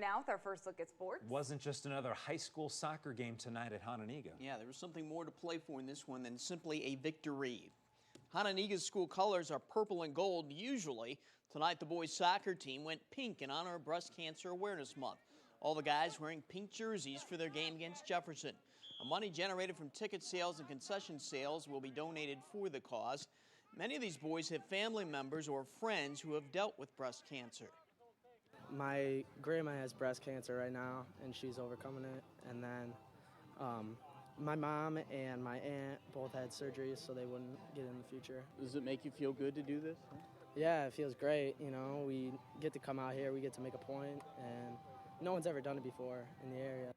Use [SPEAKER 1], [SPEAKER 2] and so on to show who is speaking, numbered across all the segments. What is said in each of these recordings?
[SPEAKER 1] now with our first look at sports.
[SPEAKER 2] Wasn't just another high school soccer game tonight at Hononegah.
[SPEAKER 3] Yeah, there was something more to play for in this one than simply a victory. Hononegah's school colors are purple and gold usually. Tonight the boys soccer team went pink in honor of Breast Cancer Awareness Month. All the guys wearing pink jerseys for their game against Jefferson. Money generated from ticket sales and concession sales will be donated for the cause. Many of these boys have family members or friends who have dealt with breast cancer.
[SPEAKER 4] My grandma has breast cancer right now, and she's overcoming it. And then my mom and my aunt both had surgeries so they wouldn't get in the future.
[SPEAKER 5] Does it make you feel good to do this?
[SPEAKER 4] Yeah, it feels great. You know, we get to come out here, we get to make a point, and no one's ever done it before in the area.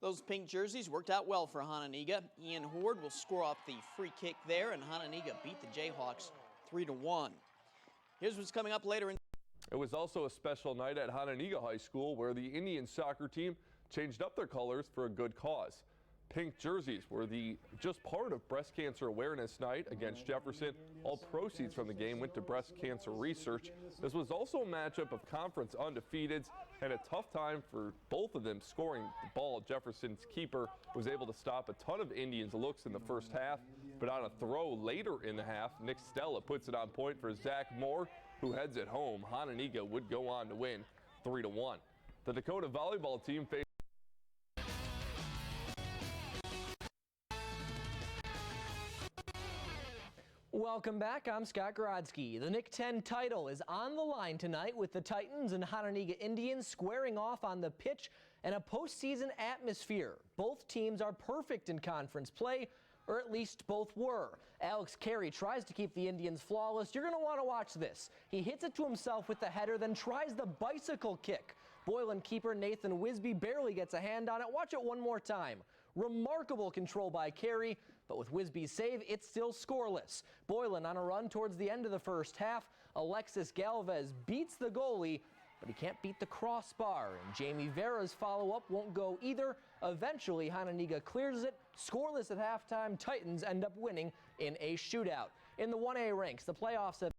[SPEAKER 3] Those pink jerseys worked out well for Hononegah. Ian Horde will score off the free kick there, and Hononegah beat the Jayhawks 3-1. Here's what's coming up later in.
[SPEAKER 6] It was also a special night at Hononegah High School where the Indian soccer team changed up their colors for a good cause. Pink jerseys were just part of Breast Cancer Awareness Night against Jefferson. All proceeds from the game went to breast cancer research. This was also a matchup of conference undefeateds and a tough time for both of them scoring the ball. Jefferson's keeper was able to stop a ton of Indians' looks in the first half, but on a throw later in the half, Nick Stella puts it on point for Zach Moore, who heads it home. Hononegah would go on to win 3-1. The Dakota volleyball team faced
[SPEAKER 7] Welcome back. I'm Scott Grodzki. The Nick 10 title is on the line tonight with the Titans and Hononegah Indians squaring off on the pitch and a postseason atmosphere. Both teams are perfect in conference play, or at least both were. Alex Carey tries to keep the Indians flawless. You're going to want to watch this. He hits it to himself with the header, then tries the bicycle kick. Boylan keeper Nathan Wisby barely gets a hand on it. Watch it one more time. Remarkable control by Carey, but with Wisby's save, it's still scoreless. Boylan on a run towards the end of the first half. Alexis Galvez beats the goalie, but he can't beat the crossbar, and Jamie Vera's follow-up won't go either. Eventually, Hononegah clears it. Scoreless at halftime, Titans end up winning in a shootout. In the 1A ranks, the playoffs have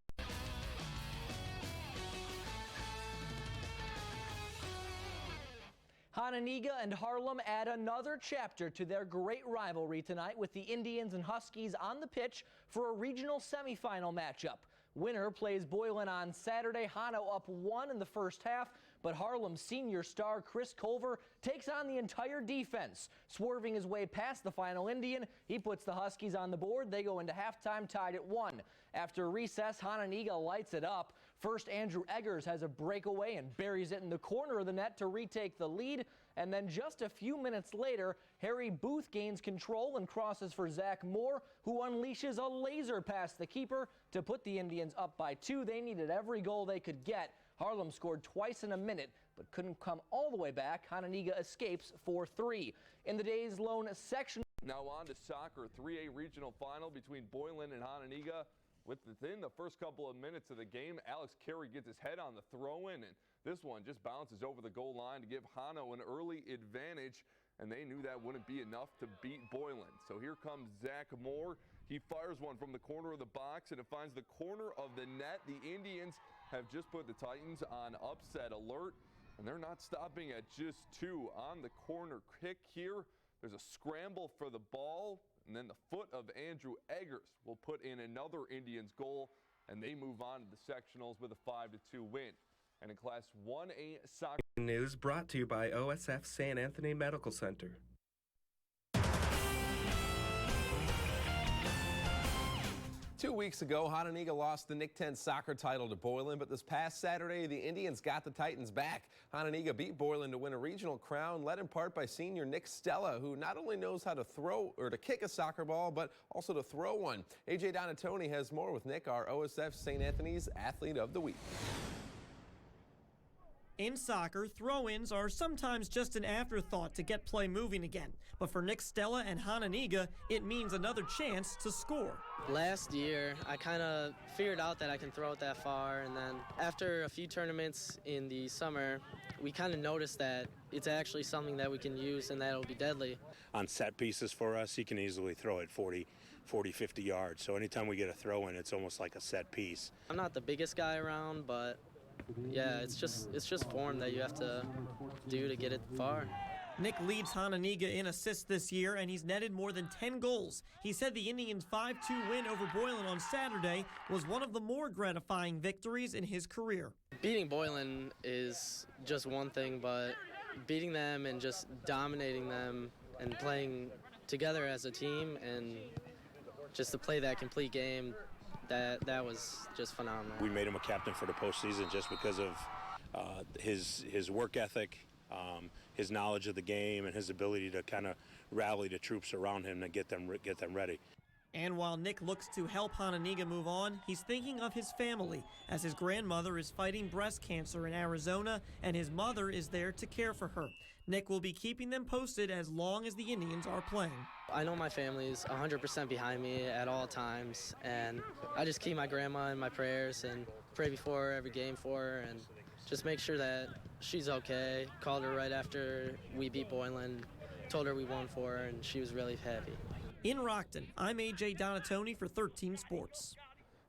[SPEAKER 7] Hononegah and Harlem add another chapter to their great rivalry tonight with the Indians and Huskies on the pitch for a regional semifinal matchup. Winner plays Boylan on Saturday. Hano up 1 in the first half, but Harlem senior star Chris Culver takes on the entire defense. Swerving his way past the final Indian, he puts the Huskies on the board. They go into halftime tied at 1. After recess, Hononegah lights it up. First, Andrew Eggers has a breakaway and buries it in the corner of the net to retake the lead. And then just a few minutes later, Harry Booth gains control and crosses for Zach Moore, who unleashes a laser past the keeper to put the Indians up by 2. They needed every goal they could get. Harlem scored twice in a minute, but couldn't come all the way back. Hononegah escapes 4-3. In the day's lone section.
[SPEAKER 6] Now on to soccer, 3A regional final between Boylan and Hononegah. Within the first couple of minutes of the game, Alex Carey gets his head on the throw-in, and this one just bounces over the goal line to give Hano an early advantage, and they knew that wouldn't be enough to beat Boylan. So here comes Zach Moore. He fires one from the corner of the box, and it finds the corner of the net. The Indians have just put the Titans on upset alert, and they're not stopping at just 2 on the corner kick here. There's a scramble for the ball, and then the foot of Andrew Eggers will put in another Indians goal, and they move on to the sectionals with a 5-2 win. And in Class 1A soccer
[SPEAKER 8] news brought to you by OSF St. Anthony Medical Center.
[SPEAKER 9] 2 weeks ago, Hononegah lost the Nick 10 soccer title to Boylan, but this past Saturday, the Indians got the Titans back. Hononegah beat Boylan to win a regional crown, led in part by senior Nick Stella, who not only knows how to throw or to kick a soccer ball, but also to throw one. AJ Donatoni has more with Nick, our OSF St. Anthony's Athlete of the Week.
[SPEAKER 10] In soccer, throw-ins are sometimes just an afterthought to get play moving again. But for Nick Stella and Hononegah, it means another chance to score.
[SPEAKER 4] Last year, I kind of figured out that I can throw it that far, and then after a few tournaments in the summer, we kind of noticed that it's actually something that we can use and that it'll be deadly.
[SPEAKER 11] On set pieces for us, he can easily throw it 40, 50 yards. So anytime we get a throw in, it's almost like a set piece.
[SPEAKER 4] I'm not the biggest guy around, but yeah, it's just form that you have to do to get it far.
[SPEAKER 10] Nick leads Hononegah in assists this year, and he's netted more than 10 goals. He said the Indians' 5-2 win over Boylan on Saturday was one of the more gratifying victories in his career.
[SPEAKER 4] Beating Boylan is just one thing, but beating them and just dominating them and playing together as a team and just to play that complete game, that was just phenomenal.
[SPEAKER 11] We made him a captain for the postseason just because of his work ethic, his knowledge of the game, and his ability to kind of rally the troops around him to get them ready.
[SPEAKER 10] And while Nick looks to help Hononegah move on, he's thinking of his family, as his grandmother is fighting breast cancer in Arizona, and his mother is there to care for her. Nick will be keeping them posted as long as the Indians are playing.
[SPEAKER 4] I know my family is 100% behind me at all times, and I just keep my grandma in my prayers and pray before every game for her and just make sure that she's okay. Called her right after we beat Boylan, told her we won for her, and she was really happy.
[SPEAKER 10] In Rockton, I'm A.J. Donatoni for 13 Sports.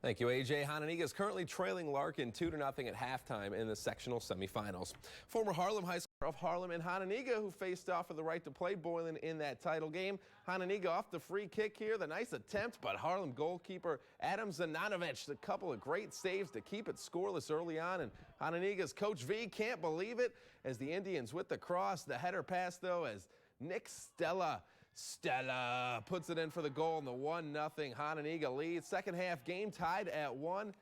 [SPEAKER 9] Thank you, A.J. Hononegah is currently trailing Larkin 2-0 at halftime in the sectional semifinals. Former Harlem High School of Harlem and Hononegah, who faced off for the right to play Boylan in that title game. Hononegah off the free kick here. The nice attempt, but Harlem goalkeeper Adam Zananovich, a couple of great saves to keep it scoreless early on. And Hononegah's Coach V can't believe it as the Indians with the cross. The header pass, though, as Nick Stella puts it in for the goal, and the 1-0 Hononegah lead. Second half game tied at 1,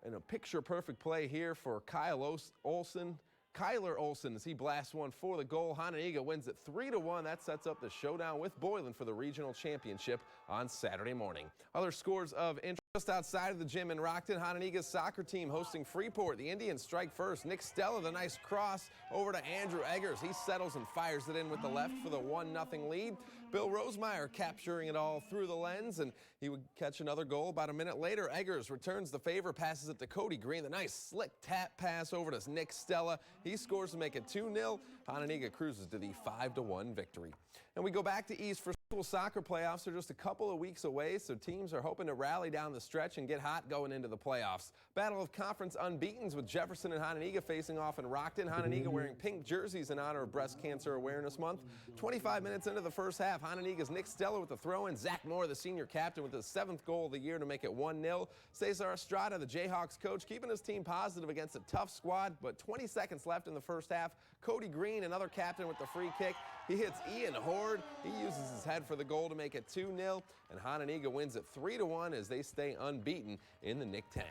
[SPEAKER 9] and a picture-perfect play here for Kyler Olson as he blasts one for the goal. Hononegah wins it 3-1. That sets up the showdown with Boylan for the regional championship on Saturday morning. Other scores of interest just outside of the gym in Rockton, Hononegah's soccer team hosting Freeport. The Indians strike first. Nick Stella, the nice cross over to Andrew Eggers. He settles and fires it in with the left for the 1-0 lead. Bill Rosemeyer capturing it all through the lens, and he would catch another goal about a minute later. Eggers returns the favor, passes it to Cody Green. The nice slick tap pass over to Nick Stella. He scores to make it 2-0. Hononegah cruises to the 5-1 victory. And we go back to East for school soccer playoffs. Are just a couple of weeks away, so teams are hoping to rally down the stretch and get hot going into the playoffs. Battle of conference unbeatens with Jefferson and Hononegah facing off in Rockton. Hononegah wearing pink jerseys in honor of Breast Cancer Awareness Month. 25 minutes into the first half, Hononegah's Nick Stella with the throw-in. Zach Moore, the senior captain, with his 7th goal of the year to make it 1-0. Cesar Estrada, the Jayhawks coach, keeping his team positive against a tough squad, but 20 seconds left in the first half. Cody Green, another captain, with the free kick. He hits Ian Horde. He uses his head for the goal to make it 2-0, and Hononegah wins it 3-1 as they stay unbeaten in the Nick 10.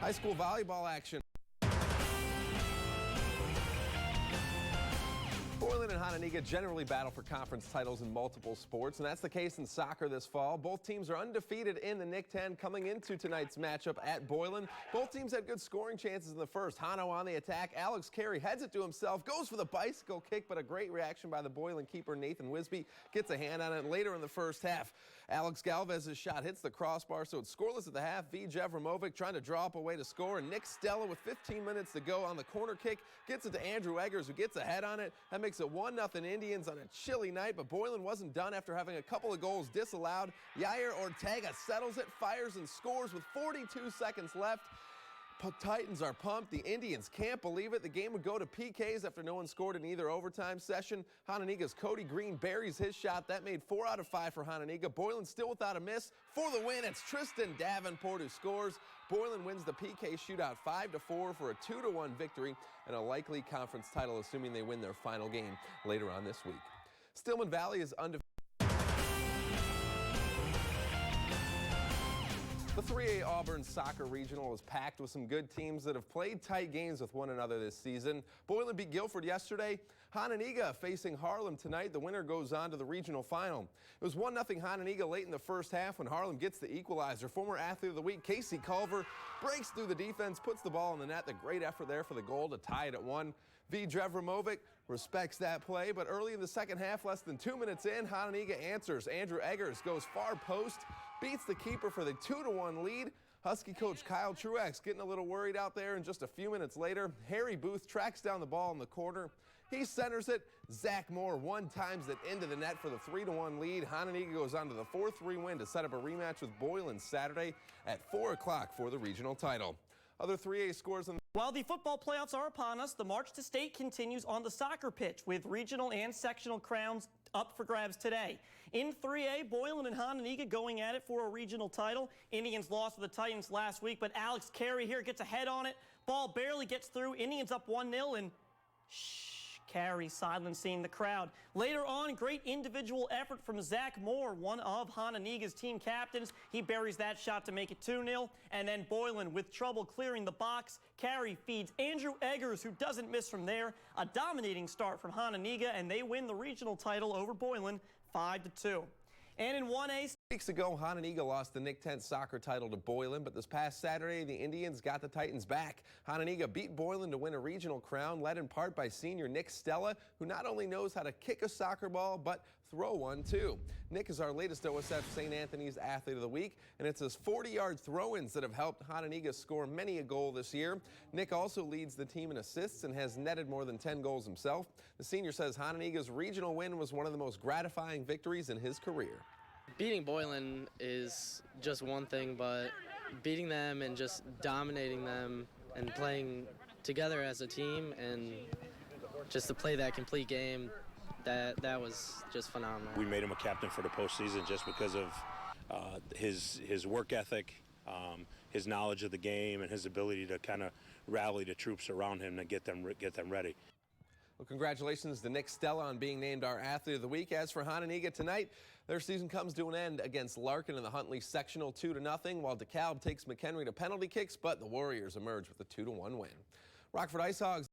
[SPEAKER 9] High school volleyball action. Boylan and Hononegah generally battle for conference titles in multiple sports, and that's the case in soccer this fall. Both teams are undefeated in the Nick 10 coming into tonight's matchup at Boylan. Both teams had good scoring chances in the first. Hano on the attack. Alex Carey heads it to himself, goes for the bicycle kick, but a great reaction by the Boylan keeper Nathan Wisby gets a hand on it later in the first half. Alex Galvez's shot hits the crossbar, so it's scoreless at the half. Jev Ramovic trying to draw up a way to score, and Nick Stella with 15 minutes to go on the corner kick gets it to Andrew Eggers, who gets a head on it. That makes it 1-0 Indians on a chilly night, but Boylan wasn't done after having a couple of goals disallowed. Yair Ortega settles it, fires and scores with 42 seconds left. Titans are pumped. The Indians can't believe it. The game would go to PKs after no one scored in either overtime session. Hononegah's Cody Green buries his shot. That made 4 out of 5 for Hononegah. Boylan still without a miss. For the win, it's Tristan Davenport who scores. Boylan wins the PK shootout 5-4 for a 2-1 victory and a likely conference title, assuming they win their final game later on this week. Stillman Valley is undefeated. The 3A Auburn Soccer Regional is packed with some good teams that have played tight games with one another this season. Boylan beat Guilford yesterday. Hononegah facing Harlem tonight. The winner goes on to the regional final. It was 1-0 Hononegah late in the first half when Harlem gets the equalizer. Former Athlete of the Week Casey Culver breaks through the defense, puts the ball in the net. The great effort there for the goal to tie it at 1. Jev Ramovic respects that play, but early in the second half, less than 2 minutes in, Hononegah answers. Andrew Eggers goes far post, beats the keeper for the 2-1 lead. Husky coach Kyle Truex getting a little worried out there, and just a few minutes later, Harry Booth tracks down the ball in the corner. He centers it. Zach Moore one-times it into the net for the 3-1 lead. Hononegah goes on to the 4-3 win to set up a rematch with Boylan Saturday at 4 o'clock for the regional title. Other 3A scores in
[SPEAKER 10] While the football playoffs are upon us, the march to state continues on the soccer pitch with regional and sectional crowns up for grabs today. In 3A, Boylan and Hononegah going at it for a regional title. Indians lost to the Titans last week, but Alex Carey here gets ahead on it. Ball barely gets through. Indians up 1-0 and Carey silencing the crowd. Later on, great individual effort from Zach Moore, one of Hononegah's team captains. He buries that shot to make it 2-0. And then Boylan with trouble clearing the box. Carey feeds Andrew Eggers, who doesn't miss from there. A dominating start from Hononegah, and they win the regional title over Boylan 5-2. And in 1A,
[SPEAKER 9] Weeks ago, Hononegah lost the Nick 10 soccer title to Boylan, but this past Saturday, the Indians got the Titans back. Hononegah beat Boylan to win a regional crown, led in part by senior Nick Stella, who not only knows how to kick a soccer ball, but throw one too. Nick is our latest OSF St. Anthony's Athlete of the Week, and it's his 40-yard throw-ins that have helped Hononegah score many a goal this year. Nick also leads the team in assists and has netted more than 10 goals himself. The senior says Hononegah's regional win was one of the most gratifying victories in his career.
[SPEAKER 4] Beating Boylan is just one thing, but beating them and just dominating them and playing together as a team and just to play that complete game, that was just phenomenal.
[SPEAKER 11] We made him a captain for the postseason just because of his work ethic, his knowledge of the game, and his ability to kind of rally the troops around him to get them ready.
[SPEAKER 9] Well, congratulations to Nick Stella on being named our Athlete of the Week. As for Hononegah tonight, their season comes to an end against Larkin in the Huntley sectional 2-0, while DeKalb takes McHenry to penalty kicks, but the Warriors emerge with a 2-1 win. Rockford Ice Hogs